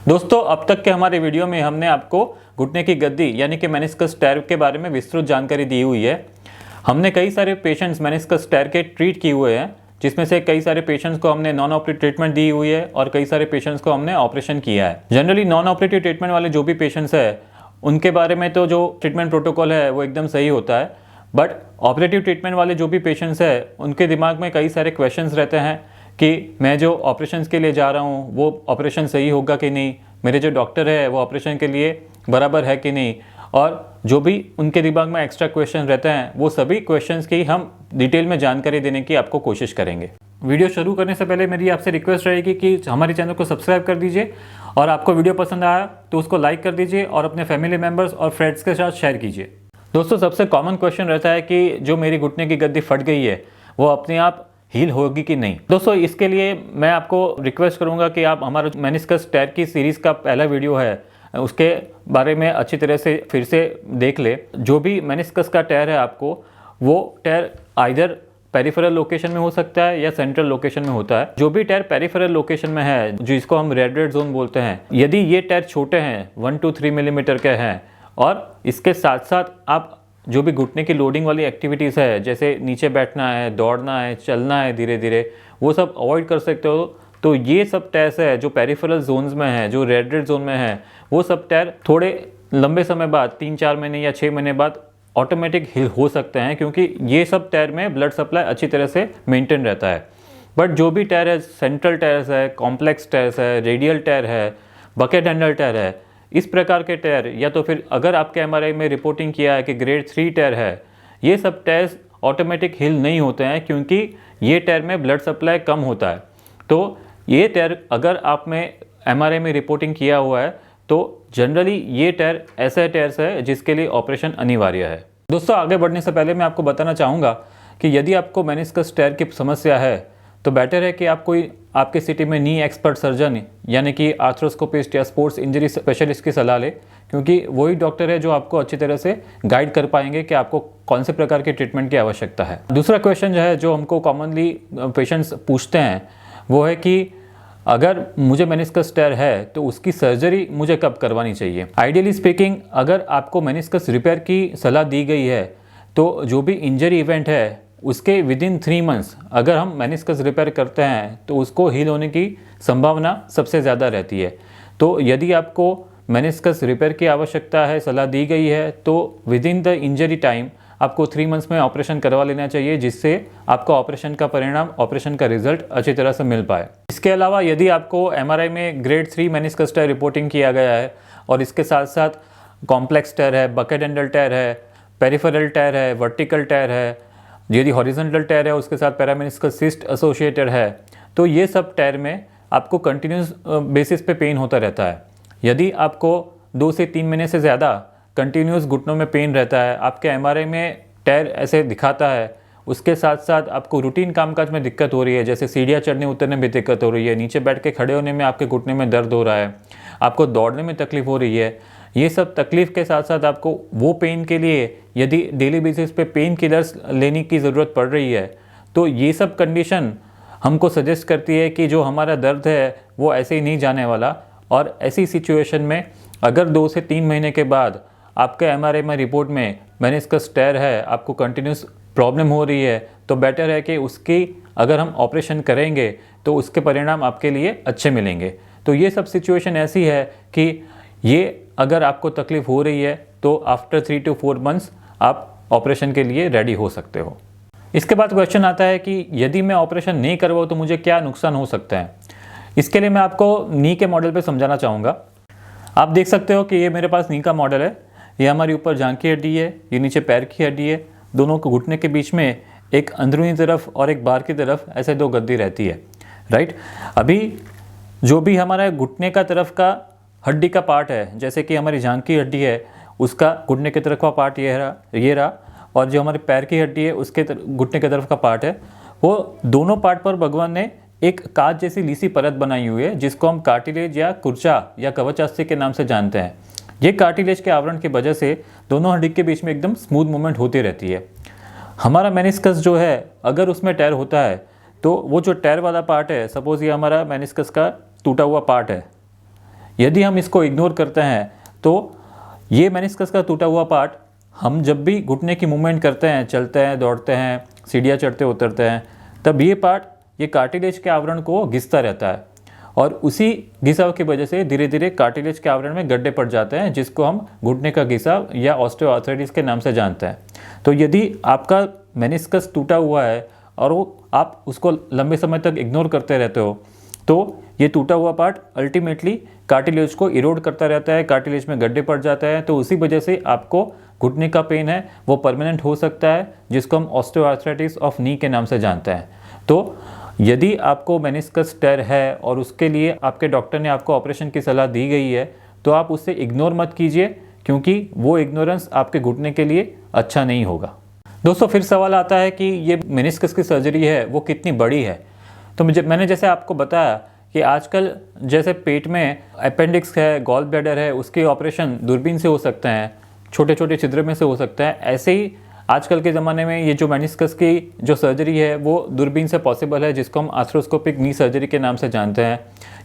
दोस्तों, अब तक के हमारे वीडियो में हमने आपको घुटने की गद्दी यानी कि मेनिस्कस टेर के बारे में विस्तृत जानकारी दी हुई है। हमने कई सारे पेशेंट्स मेनिस्कस टेर के ट्रीट किए हुए हैं, जिसमें से कई सारे पेशेंट्स को हमने नॉन ऑपरेटिव ट्रीटमेंट दी हुई है और कई सारे पेशेंट्स को हमने ऑपरेशन किया है। जनरली नॉन ऑपरेटिव ट्रीटमेंट वाले जो भी पेशेंट्स है उनके बारे में तो जो ट्रीटमेंट प्रोटोकॉल है वो एकदम सही होता है, बट ऑपरेटिव ट्रीटमेंट वाले जो भी पेशेंट्स है उनके दिमाग में कई सारे क्वेश्चंस रहते हैं कि मैं जो ऑपरेशन के लिए जा रहा हूँ वो ऑपरेशन सही होगा कि नहीं, मेरे जो डॉक्टर है वो ऑपरेशन के लिए बराबर है कि नहीं, और जो भी उनके दिमाग में एक्स्ट्रा क्वेश्चन रहते हैं वो सभी क्वेश्चंस की हम डिटेल में जानकारी देने की आपको कोशिश करेंगे। वीडियो शुरू करने से पहले मेरी आपसे रिक्वेस्ट रहेगी कि हमारे चैनल को सब्सक्राइब कर दीजिए और आपको वीडियो पसंद आया तो उसको लाइक कर दीजिए और अपने फैमिली मेम्बर्स और फ्रेंड्स के साथ शेयर कीजिए। दोस्तों, सबसे कॉमन क्वेश्चन रहता है कि जो मेरी घुटने की गद्दी फट गई है वो अपने आप हील होगी कि नहीं। दोस्तों, इसके लिए मैं आपको रिक्वेस्ट करूंगा कि आप हमारा मेनिस्कस टेर की सीरीज़ का पहला वीडियो है उसके बारे में अच्छी तरह से फिर से देख ले। जो भी मेनिस्कस का टेर है आपको वो टेर आइदर पेरिफेरल लोकेशन में हो सकता है या सेंट्रल लोकेशन में होता है। जो भी टेर पेरिफेरल लोकेशन में है जिसको हम रेड जोन बोलते हैं, यदि ये टेर छोटे हैं 1 to 3 मिलीमीटर के हैं और इसके साथ साथ आप जो भी घुटने की लोडिंग वाली एक्टिविटीज़ है जैसे नीचे बैठना है, दौड़ना है, चलना है धीरे धीरे, वो सब अवॉइड कर सकते हो, तो ये सब टेर्स है जो पेरिफेरल जोन्स में है, जो रेड जोन में है, वो सब टेर थोड़े लंबे समय बाद 3-4 महीने या 6 महीने बाद ऑटोमेटिक हील हो सकते हैं, क्योंकि ये सब टेर में ब्लड सप्लाई अच्छी तरह से मेंटेन रहता है। बट जो भी टेर है, सेंट्रल टेर्स है, कॉम्प्लेक्स टेर्स है, रेडियल टेर है, बकेट एंडल टेर है, इस प्रकार के टेर, या तो फिर अगर आपके एमआरआई में रिपोर्टिंग किया है कि ग्रेड 3 टेर है, ये सब टेर्स ऑटोमेटिक हील नहीं होते हैं क्योंकि ये टेर में ब्लड सप्लाई कम होता है। तो ये टेर अगर आप में एमआरआई में रिपोर्टिंग किया हुआ है तो जनरली ये टेर ऐसे टेर्स है जिसके लिए ऑपरेशन अनिवार्य है। दोस्तों, आगे बढ़ने से पहले मैं आपको बताना चाहूँगा कि यदि आपको मेनिस्कस टेर की समस्या है तो बेटर है कि आप कोई आपके सिटी में नी एक्सपर्ट सर्जन यानी कि आर्थ्रोस्कोपिस्ट या स्पोर्ट्स इंजरी स्पेशलिस्ट की सलाह ले, क्योंकि वही डॉक्टर है जो आपको अच्छी तरह से गाइड कर पाएंगे कि आपको कौन से प्रकार के ट्रीटमेंट की आवश्यकता है। दूसरा क्वेश्चन जो है जो हमको कॉमनली पेशेंट्स पूछते हैं वो है कि अगर मुझे मेनिस्कस टेर है तो उसकी सर्जरी मुझे कब करवानी चाहिए। आइडियली स्पीकिंग, अगर आपको मेनिस्कस रिपेयर की सलाह दी गई है तो जो भी इंजरी इवेंट है उसके विदिन 3 मंथ्स अगर हम मेनिस्कस रिपेयर करते हैं तो उसको हील होने की संभावना सबसे ज़्यादा रहती है। तो यदि आपको मेनिस्कस रिपेयर की आवश्यकता है, सलाह दी गई है, तो विदिन द इंजरी टाइम आपको 3 मंथ्स में ऑपरेशन करवा लेना चाहिए, जिससे आपको ऑपरेशन का परिणाम, ऑपरेशन का रिजल्ट अच्छी तरह से मिल पाए। इसके अलावा यदि आपको एमआरआई में ग्रेड 3 मेनिस्कस टेर रिपोर्टिंग किया गया है और इसके साथ साथ कॉम्प्लेक्स टेर है, बकेट एंडल टेर है, पेरिफेरल टेर है, वर्टिकल टेर है, यदि हॉरिजॉन्टल टेर है उसके साथ पैरामेनिस्कस सिस्ट एसोसिएटेड है, तो ये सब टेर में आपको कंटिन्यूस बेसिस पे पेन होता रहता है। यदि आपको 2 से 3 महीने से ज़्यादा कंटिन्यूस घुटनों में पेन रहता है, आपके एमआरआई में टेर ऐसे दिखाता है, उसके साथ साथ आपको रूटीन कामकाज में दिक्कत हो रही है, जैसे सीढ़ियाँ चढ़ने उतरने में दिक्कत हो रही है, नीचे बैठ के खड़े होने में आपके घुटने में दर्द हो रहा है, आपको दौड़ने में तकलीफ हो रही है, ये सब तकलीफ के साथ साथ आपको वो पेन के लिए यदि डेली बेसिस पे पेन किलर्स लेने की ज़रूरत पड़ रही है, तो ये सब कंडीशन हमको सजेस्ट करती है कि जो हमारा दर्द है वो ऐसे ही नहीं जाने वाला। और ऐसी सिचुएशन में अगर 2 से 3 महीने के बाद आपके एमआरआई में रिपोर्ट में मेनिस्कस टेर है, आपको कंटिन्यूस प्रॉब्लम हो रही है, तो बेटर है कि उसकी अगर हम ऑपरेशन करेंगे तो उसके परिणाम आपके लिए अच्छे मिलेंगे। तो ये सब सिचुएशन ऐसी है कि ये अगर आपको तकलीफ हो रही है तो आफ्टर 3 to 4 मंथ्स आप ऑपरेशन के लिए रेडी हो सकते हो। इसके बाद क्वेश्चन आता है कि यदि मैं ऑपरेशन नहीं करवाऊँ तो मुझे क्या नुकसान हो सकता है। इसके लिए मैं आपको नी के मॉडल पे समझाना चाहूँगा। आप देख सकते हो कि ये मेरे पास नी का मॉडल है, ये हमारी ऊपर जांघ की हड्डी है, ये नीचे पैर की हड्डी है, दोनों को घुटने के बीच में एक अंदरूनी तरफ और एक बाहर की तरफ ऐसे 2 गद्दी रहती है, राइट। अभी जो भी हमारा घुटने का तरफ का हड्डी का पार्ट है, जैसे कि हमारी जांघ की हड्डी है, उसका घुटने की तरफ का पार्ट ये रहा, और जो हमारे पैर की हड्डी है उसके घुटने की तरफ का पार्ट है, वो दोनों पार्ट पर भगवान ने एक कांच जैसी लीसी परत बनाई हुई है जिसको हम कार्टिलेज या कुर्चा या कवचास्थि के नाम से जानते हैं। ये कार्टिलेज के आवरण की वजह से दोनों हड्डी के बीच में एकदम स्मूथ मूवमेंट होती रहती है। हमारा मेनिस्कस जो है अगर उसमें टेर होता है तो वो जो टेर वाला पार्ट है, सपोज ये हमारा मेनिस्कस का टूटा हुआ पार्ट है, यदि हम इसको इग्नोर करते हैं तो ये मेनिस्कस का टूटा हुआ पार्ट हम जब भी घुटने की मूवमेंट करते हैं, चलते हैं, दौड़ते हैं, सीढ़ियाँ चढ़ते उतरते हैं, तब ये पार्ट ये कार्टिलेज के आवरण को घिसता रहता है और उसी घिसाव की वजह से धीरे धीरे कार्टिलेज के आवरण में गड्ढे पड़ जाते हैं, जिसको हम घुटने का घिसाव या ऑस्टियोआर्थराइटिस के नाम से जानते हैं। तो यदि आपका मेनिस्कस टूटा हुआ है और वो आप उसको लंबे समय तक इग्नोर करते रहते हो, तो ये टूटा हुआ पार्ट अल्टीमेटली कार्टिलेज को इरोड करता रहता है, कार्टिलेज में गड्ढे पड़ जाता है। तो उसी वजह से आपको घुटने का पेन है वो परमानेंट हो सकता है, जिसको हम ऑस्टियोआर्थराइटिस ऑफ नी के नाम से जानते हैं। तो यदि आपको मेनिस्कस टेयर है और उसके लिए आपके डॉक्टर ने आपको ऑपरेशन की सलाह दी गई है, तो आप उससे इग्नोर मत कीजिए, क्योंकि वो इग्नोरेंस आपके घुटने के लिए अच्छा नहीं होगा। दोस्तों, फिर सवाल आता है कि ये मेनिस्कस की सर्जरी है वो कितनी बड़ी है। तो मैंने जैसे आपको बताया कि आजकल जैसे पेट में अपेंडिक्स है, गॉल ब्लैडर है, उसके ऑपरेशन दूरबीन से हो सकते हैं, छोटे छोटे छिद्र में से हो सकता है। ऐसे ही आजकल के ज़माने में ये जो मेनिस्कस की जो सर्जरी है वो दूरबीन से पॉसिबल है, जिसको हम आर्थ्रोस्कोपिक नी सर्जरी के नाम से जानते हैं।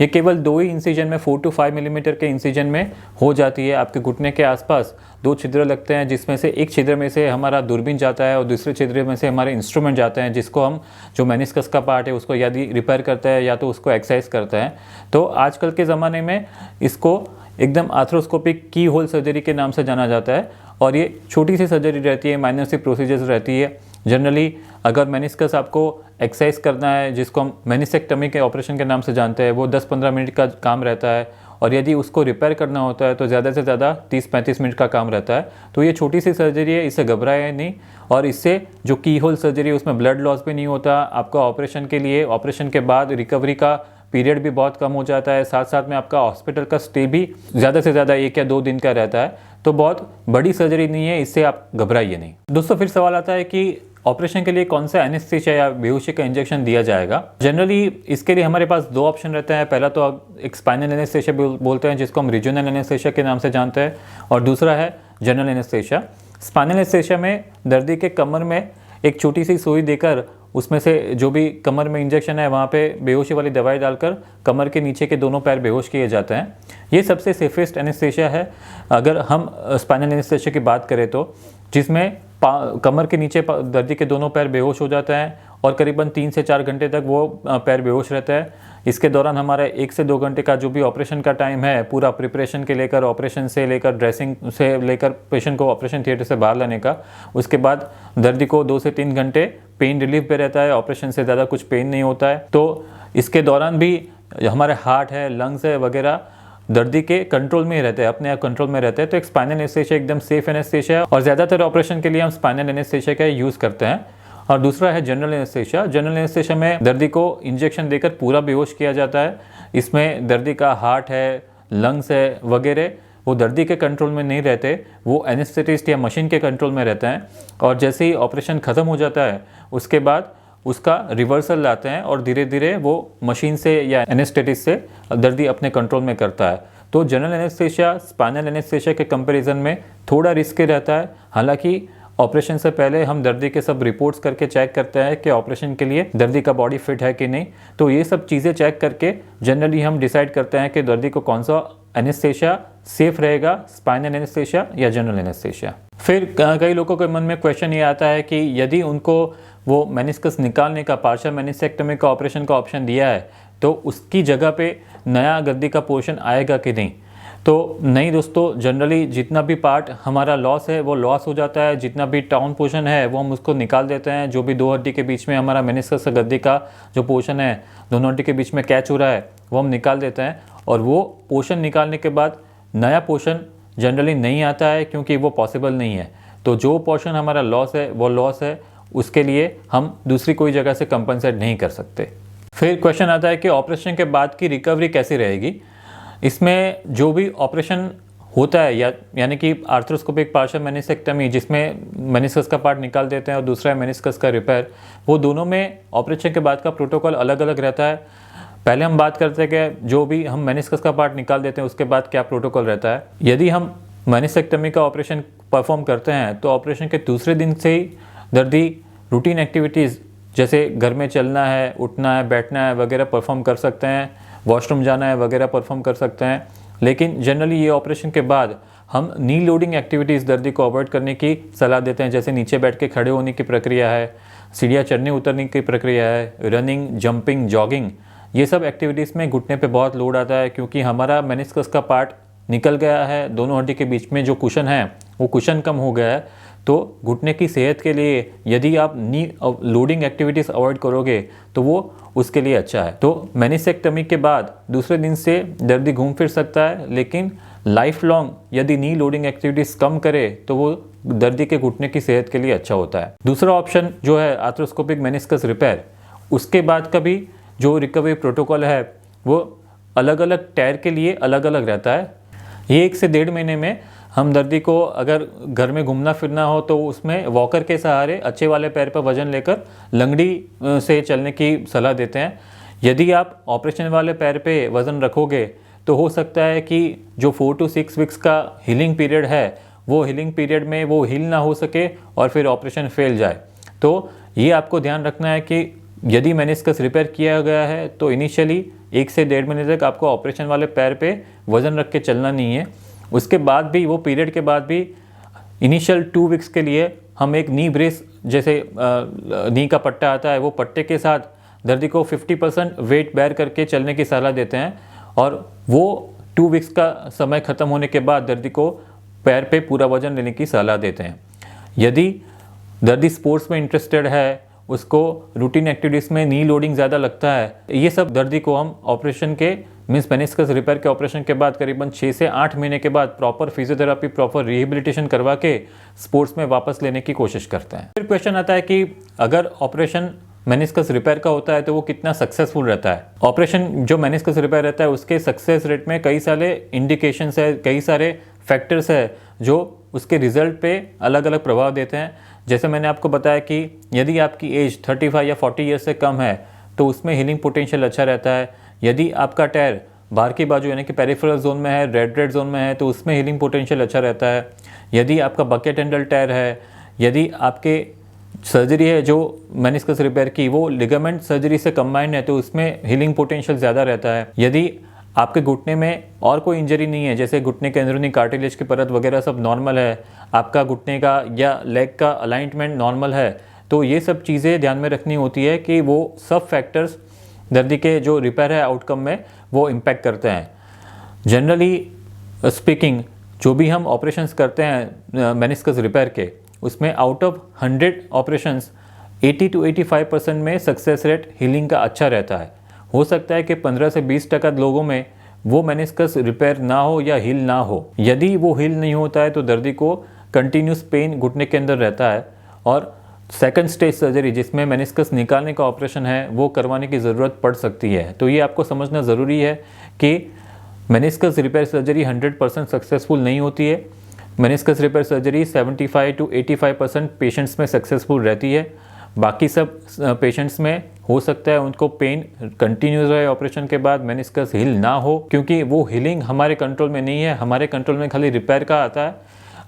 ये केवल 2 ही इंसिजन में 4 to 5 मिलीमीटर के इंसिजन में हो जाती है। आपके घुटने के आसपास 2 छिद्र लगते हैं, जिसमें से एक छिद्र में से हमारा दूरबीन जाता है और दूसरे छिद्र में से हमारे इंस्ट्रूमेंट जाते हैं, जिसको हम जो मेनिस्कस का पार्ट है उसको यदि रिपेयर करता है या तो उसको एक्सरसाइज करता है। तो आजकल के ज़माने में इसको एकदम आर्थ्रोस्कोपिक की होल सर्जरी के नाम से जाना जाता है और ये छोटी सी सर्जरी रहती है, माइनर सी प्रोसीजर्स रहती है। जनरली अगर मेनिस्कस आपको एक्सरसाइज करना है, जिसको हम मेनिसेक्टमी के ऑपरेशन के नाम से जानते हैं, वो 10-15 मिनट का काम रहता है और यदि उसको रिपेयर करना होता है तो ज़्यादा से ज़्यादा 30-35 मिनट का काम रहता है। तो ये छोटी सी सर्जरी है, इससे घबराए नहीं। और इससे जो की होल सर्जरी है उसमें ब्लड लॉस भी नहीं होता। आपका ऑपरेशन के लिए, ऑपरेशन के बाद रिकवरी का पीरियड भी बहुत कम हो जाता है। साथ साथ में आपका हॉस्पिटल का स्टे भी ज़्यादा से ज़्यादा 1 या 2 दिन का रहता है। तो बहुत बड़ी सर्जरी नहीं है, इससे आप घबराइए नहीं। दोस्तों, फिर सवाल आता है कि ऑपरेशन के लिए कौन सा एनेस्थीसिया या बेहोशी का इंजेक्शन दिया जाएगा। जनरली इसके लिए हमारे पास 2 ऑप्शन रहते हैं। पहला तो एक स्पाइनल एनेस्थीसिया बोलते हैं, जिसको हम रीजनल एनेस्थीसिया के नाम से जानते हैं, और दूसरा है जनरल एनेस्थीसिया। स्पाइनल एनेस्थीसिया में दर्दी के कमर में एक छोटी सी सुई देकर उसमें से जो भी कमर में इंजेक्शन है वहाँ पे बेहोशी वाली दवाई डालकर कमर के नीचे के दोनों पैर बेहोश किए जाते हैं। ये सबसे सेफेस्ट एनेस्थीसिया है अगर हम स्पाइनल एनेस्थीसिया की बात करें तो, जिसमें कमर के नीचे दर्दी के दोनों पैर बेहोश हो जाते हैं और करीबन 3 से 4 घंटे तक वो पैर बेहोश रहता है। इसके दौरान हमारा 1 से 2 घंटे का जो भी ऑपरेशन का टाइम है, पूरा प्रिपरेशन के लेकर, ऑपरेशन से लेकर, ड्रेसिंग से लेकर पेशेंट को ऑपरेशन थिएटर से बाहर लाने का, उसके बाद दर्दी को 2 से 3 घंटे पेन रिलीफ पे रहता है। ऑपरेशन से ज़्यादा कुछ पेन नहीं होता है। तो इसके दौरान भी हमारे हार्ट है, लंग्स है वगैरह दर्दी के कंट्रोल में ही रहते हैं, अपने आप कंट्रोल में रहते हैं। तो एक स्पाइनल एनेस्थीसिया एकदम सेफ एनेस्थीसिया है और ज़्यादातर ऑपरेशन के लिए हम स्पाइनल एनेस्थीसिया का यूज़ करते हैं। और दूसरा है जनरल एनेस्थीसिया। जनरल एनेस्थीसिया में दर्दी को इंजेक्शन देकर पूरा बेहोश किया जाता है। इसमें दर्दी का हार्ट है, लंग्स है वगैरह वो दर्दी के कंट्रोल में नहीं रहते, वो एनेस्थेटिस्ट या मशीन के कंट्रोल में रहते हैं। और जैसे ही ऑपरेशन ख़त्म हो जाता है उसके बाद उसका रिवर्सल लाते हैं और धीरे धीरे वो मशीन से या एनेस्थेटिस्ट से दर्दी अपने कंट्रोल में करता है। तो जनरल एनेस्थीसिया स्पाइनल एनेस्थीसिया के कंपैरिजन में थोड़ा रिस्की रहता है। हालांकि ऑपरेशन से पहले हम दर्दी के सब रिपोर्ट्स करके चेक करते हैं कि ऑपरेशन के लिए दर्दी का बॉडी फिट है कि नहीं। तो ये सब चीज़ें चेक करके जनरली हम डिसाइड करते हैं कि दर्दी को कौन सा एनेस्थीसिया सेफ रहेगा, स्पाइनल एनेस्थीसिया या जनरल एनेस्थीसिया। फिर कई लोगों के मन में क्वेश्चन ये आता है कि यदि उनको वो मेनिस्कस निकालने का, पार्शियल मेनिसेक्टमी का ऑपरेशन का ऑप्शन दिया है, तो उसकी जगह पे नया गद्दी का पोर्शन आएगा कि नहीं। तो नहीं दोस्तों, जनरली जितना भी पार्ट हमारा लॉस है वो लॉस हो जाता है। जितना भी टाउन पोर्शन है वो हम उसको निकाल देते हैं। जो भी 2 हड्डी के बीच में हमारा मेनिस्कस गद्दी का जो पोर्शन है, दोनों हड्डी के बीच में कैच हो रहा है, वो हम निकाल देते हैं। और वो पोर्शन निकालने के बाद नया पोर्शन जनरली नहीं आता है, क्योंकि वो पॉसिबल नहीं है। तो जो पोर्शन हमारा लॉस है वो लॉस है, उसके लिए हम दूसरी कोई जगह से कंपनसेट नहीं कर सकते। फिर क्वेश्चन आता है कि ऑपरेशन के बाद की रिकवरी कैसी रहेगी। इसमें जो भी ऑपरेशन होता है यानी कि आर्थ्रोस्कोपिक पार्शियल मेनिसेक्टमी, जिसमें मेनिस्कस का पार्ट निकाल देते हैं और दूसरा है मेनिस्कस का रिपेयर, वो दोनों में ऑपरेशन के बाद का प्रोटोकॉल अलग अलग रहता है। पहले हम बात करते हैं कि जो भी हम मेनिस्कस का पार्ट निकाल देते हैं उसके बाद क्या प्रोटोकॉल रहता है। यदि हम मेनिसेक्टमी का ऑपरेशन परफॉर्म करते हैं तो ऑपरेशन के दूसरे दिन से ही दर्दी रूटीन एक्टिविटीज़ जैसे घर में चलना है, उठना है, बैठना है वगैरह परफॉर्म कर सकते हैं, वॉशरूम जाना है वगैरह परफॉर्म कर सकते हैं। लेकिन जनरली ये ऑपरेशन के बाद हम नी लोडिंग एक्टिविटीज़ दर्दी को अवॉइड करने की सलाह देते हैं, जैसे नीचे बैठ के खड़े होने की प्रक्रिया है, सीढ़ियाँ चढ़ने उतरने की प्रक्रिया है, रनिंग, जंपिंग, जॉगिंग। ये सब एक्टिविटीज़ में घुटने पे बहुत लोड आता है, क्योंकि हमारा मेनिस्कस का पार्ट निकल गया है, दोनों हड्डी के बीच में जो कुशन है वो कुशन कम हो गया है। तो घुटने की सेहत के लिए यदि आप नी लोडिंग एक्टिविटीज़ अवॉइड करोगे तो वो उसके लिए अच्छा है। तो मेनिसेक्टमी के बाद दूसरे दिन से दर्दी घूम फिर सकता है, लेकिन लाइफ लॉन्ग यदि नी लोडिंग एक्टिविटीज़ कम करे तो वो दर्दी के घुटने की सेहत के लिए अच्छा होता है। दूसरा ऑप्शन जो है आर्थ्रोस्कोपिक मेनिस्कस रिपेयर, उसके बाद का भी जो रिकवरी प्रोटोकॉल है वो अलग अलग टायर के लिए अलग अलग रहता है। ये 1 से 1.5 महीने में हम दर्दी को अगर घर में घूमना फिरना हो तो उसमें वॉकर के सहारे अच्छे वाले पैर पर वजन लेकर लंगड़ी से चलने की सलाह देते हैं। यदि आप ऑपरेशन वाले पैर पे वज़न रखोगे तो हो सकता है कि जो 4 to 6 वीक्स का हीलिंग पीरियड है वो हीलिंग पीरियड में वो हील ना हो सके और फिर ऑपरेशन फेल जाए। तो ये आपको ध्यान रखना है कि यदि मेनिस्कस रिपेयर किया गया है तो इनिशियली 1 से 1.5 महीने तक आपको ऑपरेशन वाले पैर पे वज़न रख के चलना नहीं है। उसके बाद भी वो पीरियड के बाद भी इनिशियल 2 वीक्स के लिए हम एक नी ब्रेस, जैसे नी का पट्टा आता है, वो पट्टे के साथ दर्दी को 50% वेट बेयर करके चलने की सलाह देते हैं, और वो 2 वीक्स का समय ख़त्म होने के बाद दर्दी को पैर पे पूरा वजन लेने की सलाह देते हैं। यदि दर्दी स्पोर्ट्स में इंटरेस्टेड है, उसको रूटीन एक्टिविटीज़ में नी लोडिंग ज़्यादा लगता है, ये सब दर्दी को हम ऑपरेशन के मीन्स मेनिस्कस रिपेयर के ऑपरेशन के बाद करीबन 6 से 8 महीने के बाद प्रॉपर फिजियोथेरेपी, प्रॉपर रिहेबिलिटेशन करवा के स्पोर्ट्स में वापस लेने की कोशिश करते हैं। फिर क्वेश्चन आता है कि अगर ऑपरेशन मेनिस्कस रिपेयर का होता है तो वो कितना सक्सेसफुल रहता है। ऑपरेशन जो मेनिस्कस रिपेयर रहता है उसके सक्सेस रेट में कई सारे इंडिकेशंस है, कई सारे फैक्टर्स है जो उसके रिजल्ट पे अलग अलग प्रभाव देते हैं। जैसे मैंने आपको बताया कि यदि आपकी एज 35 या 40 ईयर्स से कम है तो उसमें हीलिंग पोटेंशियल अच्छा रहता है। यदि आपका टायर बाहर की बाजू यानी कि पेरिफेरल जोन में है, रेड जोन में है, तो उसमें हीलिंग पोटेंशियल अच्छा रहता है। यदि आपका बकेट हैंडल टायर है, यदि आपके सर्जरी है जो मेनिस्कस रिपेयर की वो लिगामेंट सर्जरी से कंबाइंड है तो उसमें हीलिंग पोटेंशियल ज़्यादा रहता है। यदि आपके घुटने में और कोई इंजरी नहीं है, जैसे घुटने के अंदरूनी कार्टिलेज की परत वगैरह सब नॉर्मल है, आपका घुटने का या लेग का अलाइनमेंट नॉर्मल है, तो ये सब चीज़ें ध्यान में रखनी होती है कि वो सब फैक्टर्स दर्दी के जो रिपेयर है आउटकम में वो इम्पैक्ट करते हैं। जनरली स्पीकिंग जो भी हम ऑपरेशंस करते हैं मेनिस्कस रिपेयर के, उसमें आउट ऑफ 100 ऑपरेशंस 80 to 85% में सक्सेस रेट हीलिंग का अच्छा रहता है। हो सकता है कि 15 से 20% लोगों में वो मेनिस्कस रिपेयर ना हो या हील ना हो। यदि वो हील नहीं होता है तो दर्दी को कंटिन्यूस पेन घुटने के अंदर रहता है, और सेकंड स्टेज सर्जरी जिसमें मेनिस्कस निकालने का ऑपरेशन है वो करवाने की ज़रूरत पड़ सकती है। तो ये आपको समझना ज़रूरी है कि मेनिस्कस रिपेयर सर्जरी 100% सक्सेसफुल नहीं होती है। Meniscus repair surgery 75 to 85% patients में सक्सेसफुल रहती है। बाकी सब पेशेंट्स में हो सकता है उनको पेन कंटिन्यूस रहे ऑपरेशन के बाद, मेनिस्कस हील ना हो, क्योंकि वो हीलिंग हमारे कंट्रोल में नहीं है। हमारे कंट्रोल में खाली रिपेयर का आता है।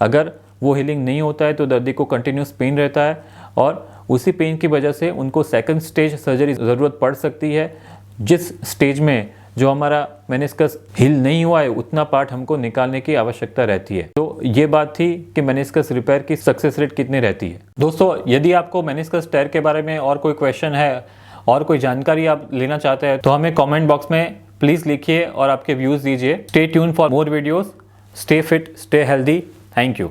अगर वो हीलिंग नहीं होता है तो दर्दी को कंटिन्यूस पेन रहता है, और उसी पेन की वजह से उनको सेकंड स्टेज सर्जरी ज़रूरत पड़ सकती है, जिस स्टेज में जो हमारा मेनिस्कस हील नहीं हुआ है उतना पार्ट हमको निकालने की आवश्यकता रहती है। तो ये बात थी कि मेनिस्कस रिपेयर की सक्सेस रेट कितनी रहती है। दोस्तों, यदि आपको मेनिस्कस टेयर के बारे में और कोई क्वेश्चन है और कोई जानकारी आप लेना चाहते हैं तो हमें कमेंट बॉक्स में प्लीज़ लिखिए और आपके व्यूज़ दीजिए। Stay tune for more videos. Stay fit, stay healthy. Thank you.